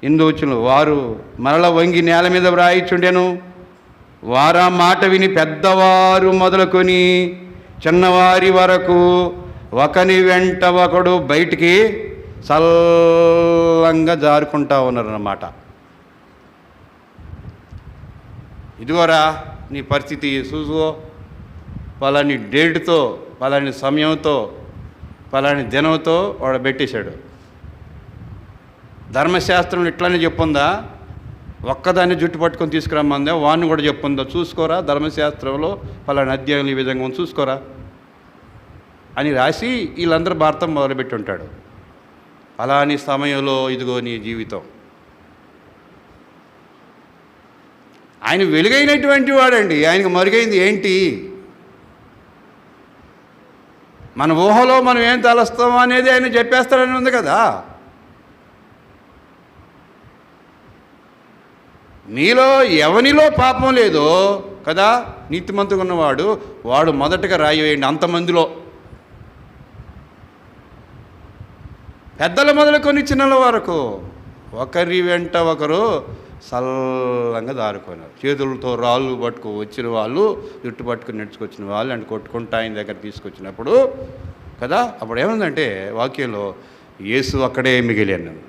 ఇందువచ్చును వారు మరల వంగి నేల మీద వ్రాయిచుండెను. వారా మాట విని పెద్దవారు మొదలుకొని చిన్నవారి వరకు ఒకని వెంట ఒకడు బయటికి చల్లంగా జారుకుంటా ఉన్నారన్నమాట. ఇదిగోరా నీ పరిస్థితి చూసుకో, పలాని డేట్తో, పలాని సమయంతో, పలాని దినంతో వాడు పెట్టేశాడు. ధర్మశాస్త్రం ఇట్లానే చెప్పుందా? ఒక్కదాన్ని జుట్టు పట్టుకొని తీసుకురమ్మందా? వాడిని కూడా చెప్పుందా? చూసుకోరా, ధర్మశాస్త్రంలో పలాని అధ్యాయం ఈ విధంగా ఉంది చూసుకోరా అని రాసి వీళ్ళందరూ భారతం మొదలుపెట్టి ఉంటాడు. అలాని సమయంలో ఇదిగో నీ జీవితం. ఆయన వెలుగైనటువంటి వాడండి. ఆయనకు మరుగైంది ఏంటి? మన ఊహలో మనం ఏం తలస్తామో అనేది ఆయన చెప్పేస్తాడని ఉంది కదా. మీలో ఎవనిలో పాపం లేదో కదా, నీతిమంతుగా ఉన్నవాడు వాడు మొదటగా రాయి వేయండి. అంతమందిలో పెద్దల మొదలుకొని చిన్నల వరకు ఒకరి వెంట ఒకరు చల్లంగా దారుకున్నారు. చేతులతో రాళ్ళు పట్టుకు వచ్చిన వాళ్ళు, జుట్టు పట్టుకుని నడుచుకొచ్చిన వాళ్ళు అంటే కొట్టుకుంటా ఆయన దగ్గర తీసుకొచ్చినప్పుడు కదా, అప్పుడు ఏముందంటే వాక్యంలో యేసు అక్కడే మిగిలాను.